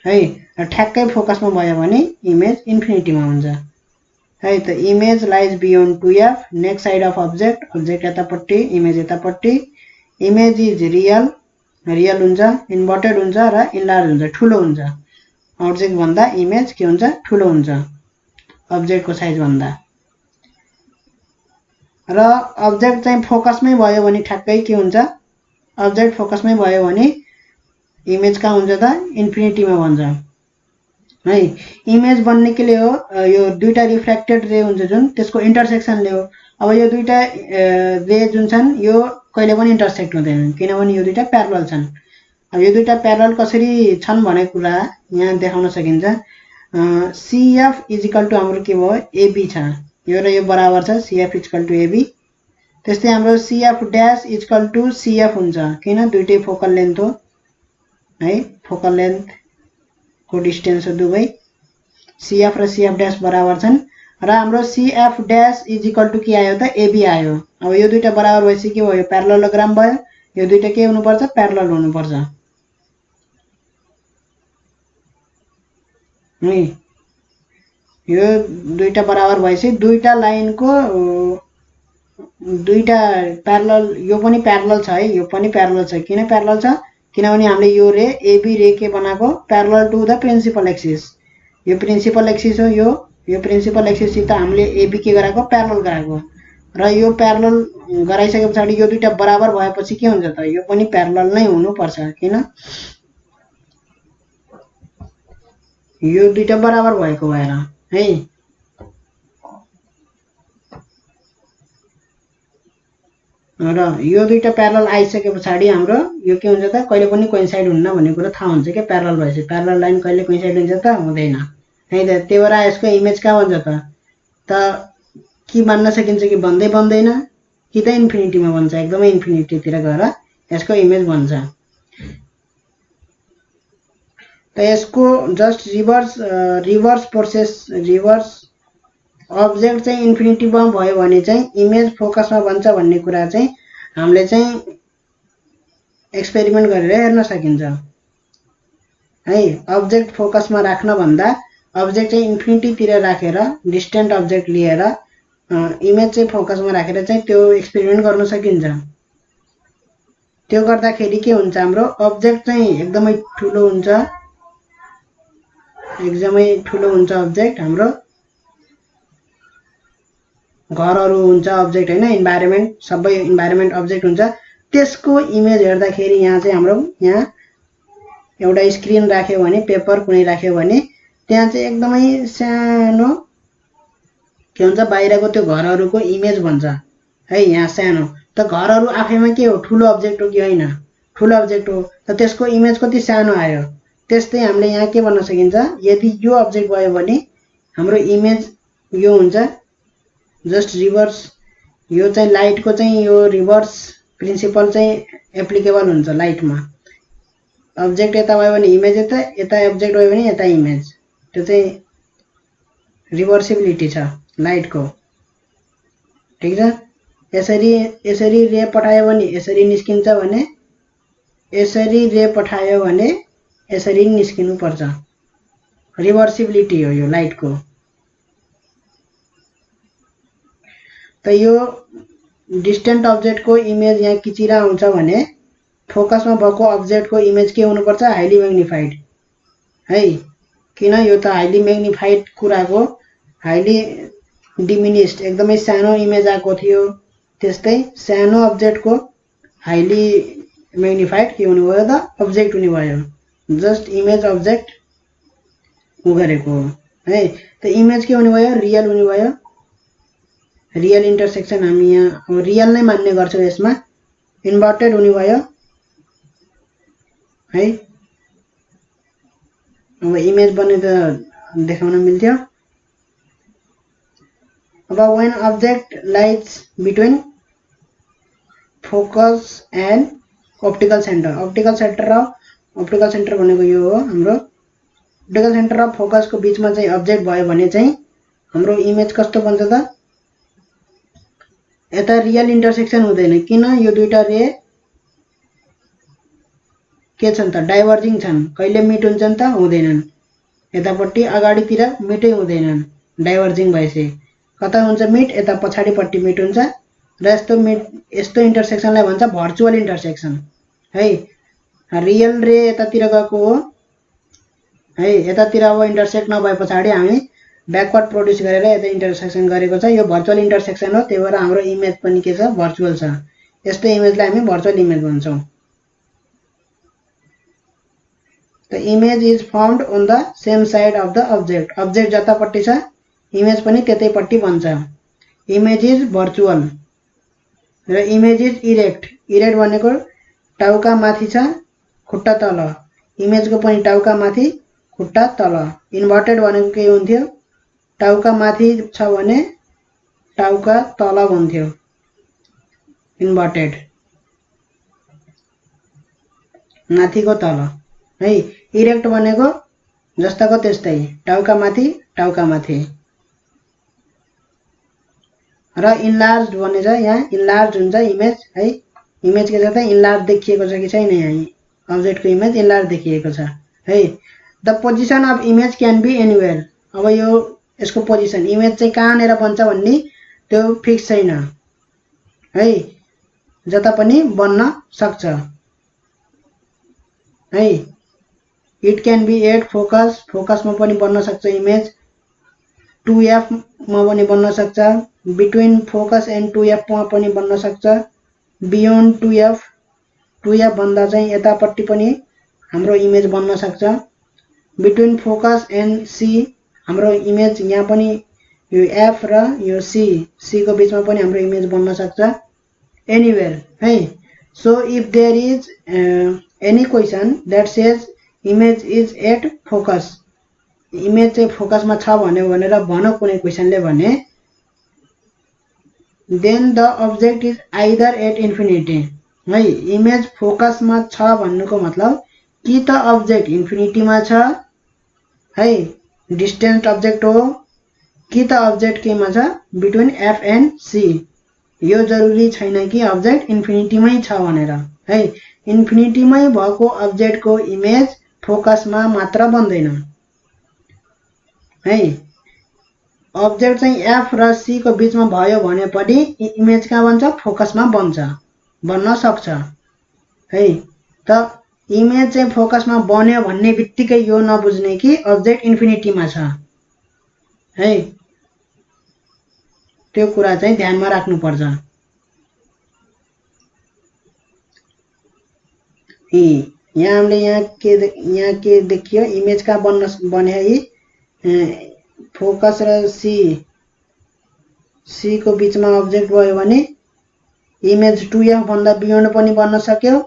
है। र ठ्याक्कै फोकसमा भयो भने इमेज इन्फिनिटीमा हुन्छ है। त image lies beyond 2f, next side of object, object यतापट्टि इमेज यतापट्टि। इमेज इज रियल, रियल हुन्छ, इन्भर्टेड हुन्छ र इन्लार्ज हुन्छ, ठुलो हुन्छ। अब्जेक्ट भन्दा इमेज के हुन्छ ठुलो हुन्छ अब्जेक्टको साइज भन्दा। र अब्जेक्ट चाहिँ फोकसमै भयो भने ठ्याक्कै के हुन्छ, अब्जेक्ट फोकसमै भयो भने इमेज कहाँ हुन्छ त इन्फिनिटीमा भन्छ है। इमेज बन्ने के लिए हो यो दुईटा रिफ्लेक्टेड रे हुन्छ जुन त्यसको इन्टरसेक्सनले हो। अब यो दुईटा रे जुन छन् यो कहिले पनि इन्टरसेक्ट हुँदैन किनभने यो दुईटा प्यारलल छन्। अब यो दुईटा प्यारलल कसरी छन् भन्ने कुरा यहाँ देखाउन सकिन्छ। CF इजिकल टु हाम्रो के भयो AB छ, यो र यो बराबर छ CF इजिकल टु AB। त्यस्तै हाम्रो CF dash equal to CF हुन्छ किन दुईटै फोकल लेन्थ हो है, फोकल लेन्थ को डिस्टेन्स हो दुवै। CF र CF ड्यास बराबर छन् र हाम्रो CF ड्यास इजिकल टु के आयो त AB आयो। अब यो दुईटा बराबर भएपछि के भयो प्यारललोग्राम भयो। यो दुईटा के हुनुपर्छ प्यारलल हुनुपर्छ है। यो दुईटा बराबर भएपछि दुईटा लाइनको दुईटा प्यारलल, यो पनि प्यारलल छ है, यो पनि प्यारलल छ। किन प्यारलल छ किनभने हामीले यो रे AB रे के बनाएको parallel to the principal axis. यो प्रिन्सिपल एक्सिस हो, यो प्रिन्सिपल एक्सिससित हामीले AB के गराएको प्यारलल गराएको र यो प्यारलल गराइसके पछाडि यो दुईटा बराबर भएपछि के हुन्छ त यो पनि प्यारलल नै हुनुपर्छ। किन यो दुईटा बराबर भएको भएर है। र यो दुईटा प्यारलल आइसके पछाडि हाम्रो यो के हुन्छ त कहिले पनि कोइन्साइड हुन्न भन्ने कुरा थाहा हुन्छ के प्यारलल भएपछि। प्यारलल लाइन कहिले कोइन्साइड हुन्छ त हुँदैन है त। त्यही भएर यसको इमेज कहाँ बन्छ त के भन्न सकिन्छ कि बन्दै बन्दैन कि त इन्फिनिटीमा बन्छ, एकदमै इन्फिनिटीतिर गएर यसको इमेज बन्छ। त यसको just reverse process, reverse object चाहिँ इन्फिनिटीमा भयो भने चाहिँ इमेज फोकसमा बन्छ भन्ने कुरा चाहिँ हामीले चाहिँ एक्सपेरिमेन्ट गरेर हेर्न सकिन्छ है। अब्जेक्ट फोकसमा राख्न भन्दा अब्जेक्ट चाहिँ इन्फिनिटीतिर राखेर डिस्टेन्ट अब्जेक्ट लिएर इमेज चाहिँ फोकसमा राखेर चाहिँ त्यो एक्सपेरिमेन्ट गर्न सकिन्छ। त्यो गर्दाखेरि के हुन्छ हाम्रो अब्जेक्ट चाहिँ एकदमै ठुलो हुन्छ, एकदमै ठुलो हुन्छ अब्जेक्ट। हाम्रो घरहरू हुन्छ अब्जेक्ट हैन, इन्भाइरोमेन्ट सबै इन्भाइरोमेन्ट अब्जेक्ट हुन्छ। त्यसको इमेज हेर्दाखेरि यहाँ चाहिँ हाम्रो यहाँ एउटा स्क्रिन राख्यो भने पेपर कुनै राख्यो भने त्यहाँ चाहिँ एकदमै सानो के हुन्छ बाहिरको त्यो घरहरूको इमेज भन्छ है। यहाँ सानो त घरहरू आफैमा के हो ठुलो अब्जेक्ट हो कि होइन ठुलो अब्जेक्ट हो, त त्यसको इमेज कति सानो आयो। त्यस्तै हामीले यहाँ के भन्न सकिन्छ यदि यो अब्जेक्ट भयो भने हाम्रो इमेज यो हुन्छ जस्ट रिभर्स। यो चाहिँ लाइटको चाहिँ यो रिभर्स प्रिन्सिपल चाहिँ एप्लिकेबल हुन्छ लाइटमा। अब्जेक्ट यता भयो भने इमेज यता, यता अब्जेक्ट भयो भने यता इमेज, त्यो चाहिँ रिभर्सिबिलिटी छ लाइटको, ठिक छ। यसरी रे पठायो भने यसरी निस्किन्छ भने यसरी रे पठायो भने यसरी निस्किनु पर्छ, रिभर्सिबिलिटी हो यो लाइटको। त यो डिस्टेन्ट अब्जेक्टको इमेज यहाँ किचिरा आउँछ भने फोकसमा भएको अब्जेक्टको इमेज के हुनुपर्छ हाइली म्याग्निफाइड है। किन यो त हाइली म्याग्निफाइड कुराको हाइली डिमिनिस्ड एकदमै सानो इमेज आएको थियो। त्यस्तै सानो अब्जेक्टको हाइली म्याग्निफाइड के हुने भयो त अब्जेक्ट हुने भयो, जस्ट इमेज अब्जेक्ट गरेको है। त इमेज के हुने भयो रियल हुने भयो, रियल इन्टरसेक्सन हामी यहाँ रियल नै मान्ने गर्छौँ यसमा। इन्भर्टेड हुने भयो है। अब इमेज बन्ने त देखाउन मिल्थ्यो। अब when object lies between focus and optical center, optical center भनेको यो हो हाम्रो optical center र फोकसको बीचमा चाहिँ अब्जेक्ट भयो भने चाहिँ हाम्रो इमेज कस्तो बन्छ त यता रियल इन्टरसेक्सन हुँदैन किन यो दुईटा रे के छन् त डाइभर्जिङ छन् कहिले मिट हुन्छन् त हुँदैनन् यतापट्टि अगाडितिर मिटै हुँदैनन् डाइभर्जिङ भएपछि कता हुन्छ मिट यता पछाडिपट्टि मिट हुन्छ र यस्तो इन्टरसेक्सनलाई भन्छ भर्चुअल इन्टरसेक्सन है रियल रे यतातिर गएको हो है यतातिर अब इन्टरसेक्ट नभए पछाडि हामी ब्याकवर्ड प्रोड्युस गरेर यता इन्टरसेक्सन गरेको छ यो भर्चुअल इन्टरसेक्सन हो त्यही भएर हाम्रो इमेज पनि के छ भर्चुअल छ यस्तो इमेजलाई हामी भर्चुअल इमेज भन्छौं the image is found on the same side of the object जतापट्टि छ इमेज पनि त्यतैपट्टि बन्छ इमेज इज भर्चुअल र इमेज इज इरेक्ट भनेको टाउका माथि छ खुट्टा तल इमेजको पनि टाउका माथि खुट्टा तल इन्भर्टेड भनेको के हुन्थ्यो टाउका माथि छ भने टाउका तल हुन्थ्यो इन्भर्टेड माथिको तल है इरेक्ट भनेको जस्ताको त्यस्तै टाउका माथि र इन्लार्ज भने चाहिँ यहाँ इन्लार्ज हुन्छ इमेज है इमेज के छ त इन्लार्ज देखिएको छ कि छैन यहाँ अब्जेक्टको इमेज इन्लार्ज देखिएको छ है the position of image can be anywhere अब यो यसको पोजिसन इमेज चाहिँ कहाँनेर बन्छ भन्ने त्यो फिक्स छैन है जता पनि बन्न सक्छ है इट क्यान बी एट फोकसमा पनि बन्न सक्छ इमेज 2f मा पनि बन्न सक्छ बिट्विन फोकस एन्ड 2f मा पनि बन्न सक्छ बियोन्ड 2f भन्दा चाहिँ यतापट्टि पनि हाम्रो इमेज बन्न सक्छ बिट्विन फोकस एन्ड सी हाम्रो इमेज यहाँ पनि यो f र यो c को बीचमा पनि हाम्रो इमेज बन्न सक्छ एनीवेयर है so if there is any question that says image is at focus image चाहिँ फोकसमा छ भनेर भन कुनै क्वेशनले भने then the object is either at infinity है इमेज फोकसमा छ भन्नुको मतलब कि त अब्जेक्ट इन्फिनिटीमा छ है डिस्टेन्स अब्जेक्ट हो कि त अब्जेक्ट केमा छ बिट्विन f एन्ड c यो जरुरी छैन कि अब्जेक्ट इन्फिनिटीमै छ भनेर है इन्फिनिटीमै भएको अब्जेक्टको इमेज फोकसमा मात्र बन्दैन है अब्जेक्ट चाहिँ f र c को बीचमा भयो भने पनि इमेज कहाँ बन्छ फोकसमा बन्न सक्छ है त इमेज चाहिँ फोकसमा बन्यो भन्ने बित्तिकै यो नबुझ्ने कि अब्जेक्ट इन्फिनिटीमा छ है त्यो कुरा चाहिँ ध्यानमा राख्नु पर्छ यहाँ हामीले यहाँ के देखियो इमेज का बने है फोकस र सी को बीचमा अब्जेक्ट भयो भने इमेज 2f भन्दा बियोन्ड पनि बन्न सक्यो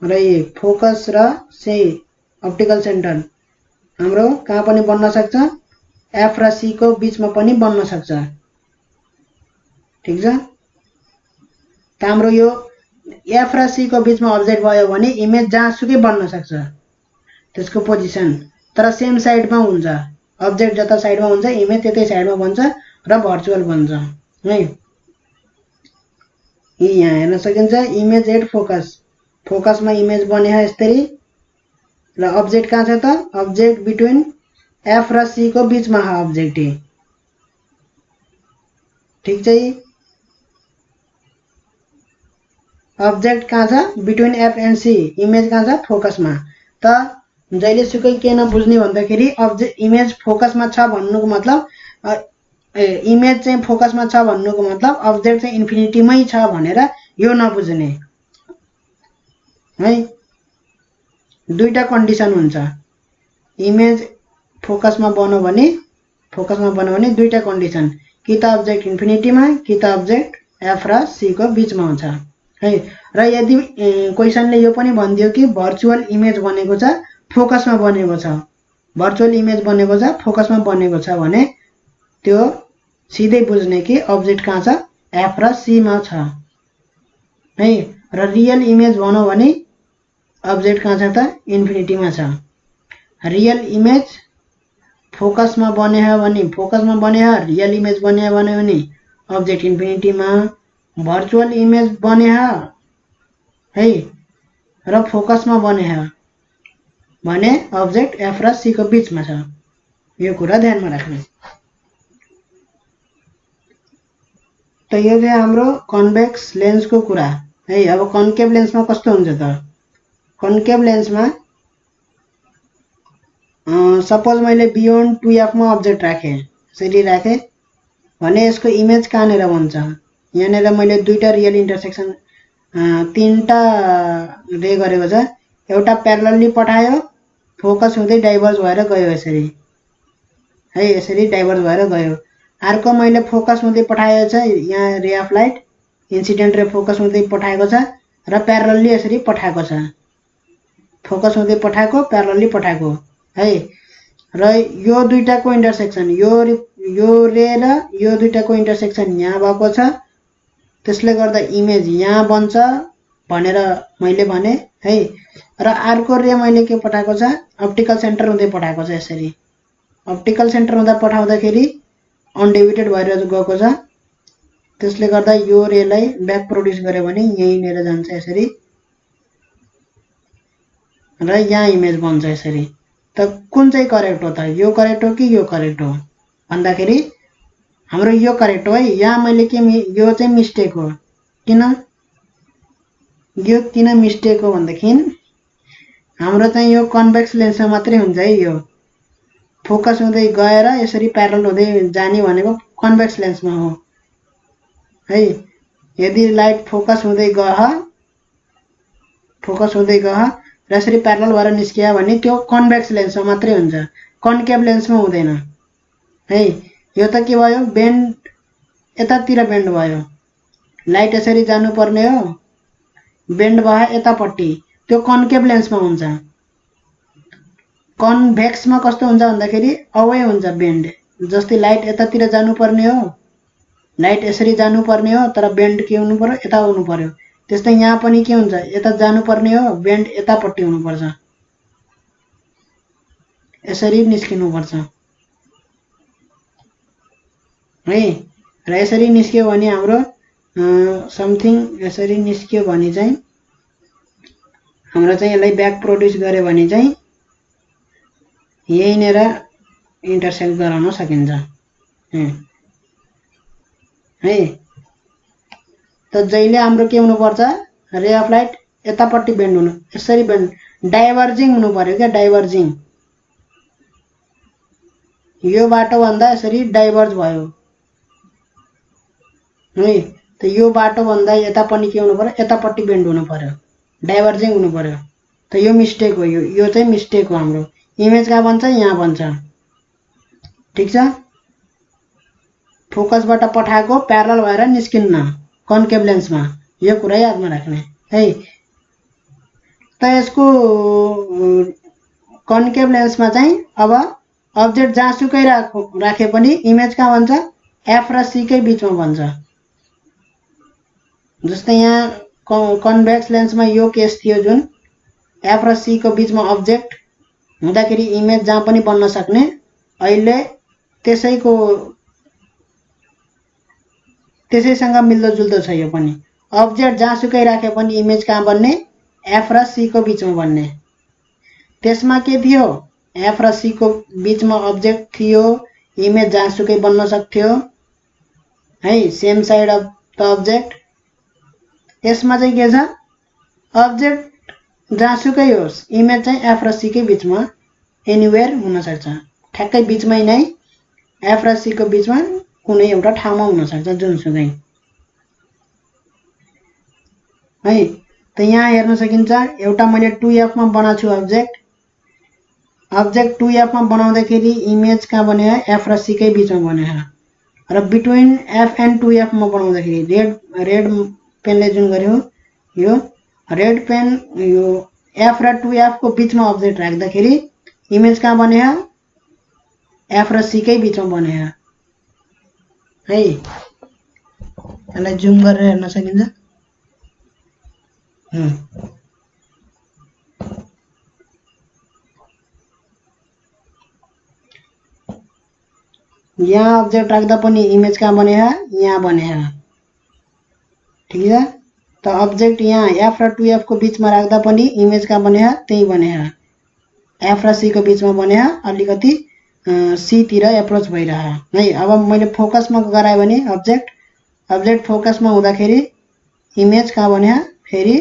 र फोकस र सी अप्टिकल सेन्टर हाम्रो कहाँ पनि बन्न सक्छ f र c को बीचमा पनि बन्न सक्छ ठीक छ त हाम्रो यो f र c को बीचमा अब्जेक्ट भयो भने इमेज जहाँसुकै बन्न सक्छ त्यसको पोजिसन तर सेम साइडमा हुन्छ अब्जेक्ट जता साइडमा हुन्छ इमेज त्यतै साइडमा बन्छ र भर्चुअल बन्छ है यहाँ हेर्न सकिन्छ इमेज एट फोकसमा इमेज बने यसरी र अब्जेक्ट कहाँ छ त अब्जेक्ट बिट्विन f र c को बीचमा छ अब्जेक्ट ठीक छ अब्जेक्ट कहाँ छ between f and c image कहाँ छ फोकसमा त जहिले सुकै के नबुझ्ने भन्दाखेरि अब्जेक्ट इमेज फोकसमा छ भन्नुको मतलब इमेज चाहिँ फोकसमा छ भन्नुको मतलब अब्जेक्ट चाहिँ इन्फिनिटीमै छ भनेर यो नबुझ्ने है दुईटा कन्डिसन हुन्छ इमेज फोकसमा बन्यो भने दुईटा कन्डिसन कि त अब्जेक्ट इन्फिनिटीमा कि त अब्जेक्ट f र c को बीचमा हुन्छ है र यदि क्वेशनले यो पनि भन्दियो कि भर्चुअल इमेज बनेको छ फोकसमा बनेको छ भर्चुअल इमेज बनेको छ फोकसमा बनेको छ भने त्यो सिधै बुझ्ने कि अब्जेक्ट कहाँ छ f र c मा छ है र रियल इमेज भनौं भने अब्जेक्ट कहाँ छ त इन्फिनिटीमा छ रियल इमेज फोकसमा बने हो भने रियल इमेज बने भने अब्जेक्ट इन्फिनिटीमा भर्चुअल इमेज बने है र फोकसमा बने भने अब्जेक्ट एफ र सी को बीचमा छ। यो कुरा ध्यानमा राख्नु। त यो चाहिँ हाम्रो कन्भेक्स लेन्सको कुरा है। अब कन्केभ लेन्समा कस्तो हुन्छ त? कन्केभ लेन्समा सपोज मैले बियोन्ड 2f मा अब्जेक्ट राखेँ, यसरी राखेँ भने यसको इमेज कहाँनिर बन्छ? यहाँनिर मैले दुईटा रियल इन्टरसेक्सन तीनटा रे गरेको छ। एउटा प्यारलली पठायो, फोकस हुँदै डाइभर्ज भएर गयो यसरी है, यसरी डाइभर्ज भएर गयो। अर्को मैले फोकस हुँदै पठाएको छ, यहाँ रे अफ लाइट इन्सिडेन्ट रे फोकस हुँदै पठाएको छ र प्यारलली यसरी पठाएको छ। फोकस हुँदै पठाएको, प्यारलली पठाएको है। र यो दुईटाको इन्टरसेक्सन, यो रे र यो दुईटाको इन्टरसेक्सन यहाँ भएको छ, त्यसले गर्दा इमेज यहाँ बन्छ भनेर मैले भने है। र अर्को रे मैले के पठाएको छ? अप्टिकल सेन्टर हुँदै पठाएको छ यसरी। अप्टिकल सेन्टर हुँदा पठाउँदाखेरि अनडिभिटेड भएर गएको छ, त्यसले गर्दा यो रेलाई ब्याक प्रोड्युस गर्यो भने यहीँनिर जान्छ यसरी र यहाँ इमेज बन्छ यसरी। त कुन चाहिँ करेक्ट हो त? यो करेक्ट हो कि यो करेक्ट हो भन्दाखेरि हाम्रो यो करेक्ट हो है। यहाँ मैले के यो चाहिँ मिस्टेक हो। किन यो किन मिस्टेक हो भन्दाखेरि हाम्रो चाहिँ यो कन्भेक्स लेन्समा मात्रै हुन्छ है। यो फोकस हुँदै गएर यसरी प्यारल हुँदै जाने भनेको कन्भेक्स लेन्समा हो है। यदि लाइट फोकस हुँदै गयो र यसरी प्यारल भएर निस्कियो भने त्यो कन्भेक्स लेन्समा मात्रै हुन्छ, कन्केभ लेन्समा हुँदैन है। यो त के भयो? बेन्ड, यतातिर बेन्ड भयो, लाइट यसरी जानुपर्ने हो, बेन्ड भयो यतापट्टि, त्यो कन्केभ लेन्समा हुन्छ। कन्भेक्समा कस्तो हुन्छ भन्दाखेरि अवे हुन्छ बेन्ड, जस्तै लाइट यतातिर जानुपर्ने हो, लाइट यसरी जानुपर्ने हो, तर बेन्ड के हुनु पर्यो? यता हुनु पर्यो। त्यस्तै यहाँ पनि के हुन्छ? यता जानुपर्ने हो, बेन्ड यतापट्टि हुनुपर्छ, यसरी निस्किनुपर्छ है। र यसरी निस्क्यो भने हाम्रो समथिङ यसरी निस्क्यो भने चाहिँ हाम्रो चाहिँ यसलाई ब्याक प्रोड्युस गर्यो भने चाहिँ यहीँनिर इन्टरसेक्ट गराउन सकिन्छ है। त जहिले हाम्रो के हुनुपर्छ? रे अफ लाइट यतापट्टि बेन्ड हुनु, यसरी बेन्ड डाइभर्जिङ हुनु पर्यो क्या, डाइभर्जिङ। यो बाटो भन्दा यसरी डाइभर्ज भयो है। त यो बाटो भन्दा यता पनि के हुनु पर्यो? यतापट्टि बेन्ड हुनु पर्यो, डाइभर्जिङ हुनु पर्यो। त यो मिस्टेक हो, यो चाहिँ मिस्टेक हो। हाम्रो इमेज कहाँ बन्छ? यहाँ बन्छ, ठिक छ। फोकसबाट पठाएको प्यारल भएर निस्किन्न कन्केभ लेन्समा, यो कुरा यादमा राख्ने है। त यसको कन्केभ लेन्समा चाहिँ अब अब्जेक्ट जहाँसुकै राखे पनि इमेज कहाँ बन्छ? एफ र सी कै बीचमा बन्छ। जस्तै यहाँ कन्भेक्स लेन्समा यो केस थियो, जुन एफ र सी को बीचमा अब्जेक्ट हुँदाखेरि इमेज जहाँ पनि बन्न सक्ने। अहिले त्यसैसँग मिल्दोजुल्दो छ यो पनि। अब्जेक्ट जहाँसुकै राखे पनि इमेज कहाँ बन्ने? एफ र सी को बीचमा बन्ने। त्यसमा के थियो? एफ र सी को बीचमा अब्जेक्ट थियो, इमेज जहाँसुकै बन्न सक्थ्यो है, same side of the object. यसमा चाहिँ के छ? अब्जेक्ट जहाँसुकै होस्, इमेज चाहिँ एफ र सी कै बीचमा एनीवेयर हुन सक्छ, ठ्याक्कै बीचमै नै एफ र सी को बीचमा कुनै एउटा ठाउँमा हुन सक्छ, जुनसुकै है। त यहाँ हेर्न सकिन्छ, एउटा मैले 2f मा बनाएको छु अब्जेक्ट 2f मा बनाउँदाखेरि इमेज कहाँ बन्यो? एफ र सी कै बीचमा बन्यो। र बिट्विन एफ एन्ड 2f मा बनाउँदाखेरि रेड पेनले जुन गर्यो, यो रेड पेन यो एफ र 2f को बीचमा अब्जेक्ट राख्दाखेरि इमेज कहाँ बन्यो? एफ र सी कै बीचमा बन्यो है। यसलाई जुम गरेर हेर्न सकिन्छ। यहाँ अब्जेक्ट राख्दा पनि इमेज कहाँ बन्यो यहाँ बन्यो ठीक छ त अब्जेक्ट यहाँ f र 2f को बीचमा राख्दा पनि इमेज कहाँ बन्यो त्यही बन्यो f र c को बीचमा बन्यो अलिकति c तिर एप्रोच भइरह्यो है अब मैले फोकसमा गराए भने अब्जेक्ट फोकसमा हुँदाखेरि इमेज कहाँ बन्यो फेरि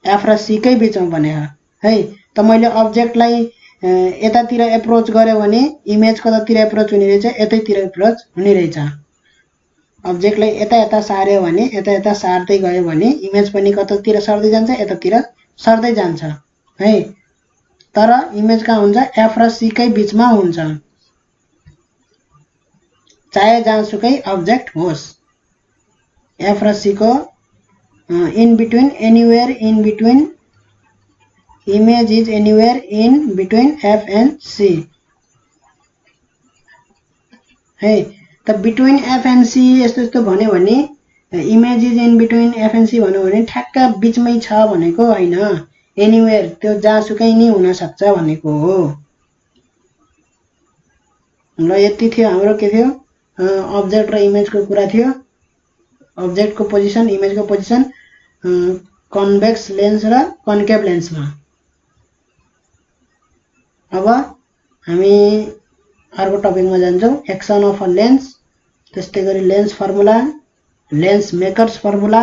f र c कै बीचमा बन्यो है त मैले अब्जेक्टलाई यतातिर एप्रोच गर्यो भने इमेज कतातिर एप्रोच हुने रहेछ यतैतिर एप्रोच हुने रहेछ अब्जेक्टलाई यता सार्यो भने यता सार्दै गयो भने इमेज पनि कतातिर सर्दै जान्छ यतातिर सर्दै जान्छ है तर इमेज कहाँ हुन्छ f र c कै बीचमा हुन्छ चाहे जहाँसुकै अब्जेक्ट होस् f र c को in between anywhere in between image is anywhere in between f and c है त बिट्विन f and c यस्तो भन्यो भने image is in between f and c भन्यो भने ठ्याक्क बीचमै छ भनेको हैन एनीवेयर त्यो जहाँसुकै नि हुन सक्छ भनेको हो ल यति थियो हाम्रो के थियो अब्जेक्ट र इमेज को कुरा थियो अब्जेक्ट को पोजिसन इमेज को पोजिसन कन्भेक्स लेन्स र कन्केभ लेन्समा अब हामी अर्को टपिकमा जान्छौं एक्सन अफ अ लेन्स त्यस्तै गरी lens formula lens makers formula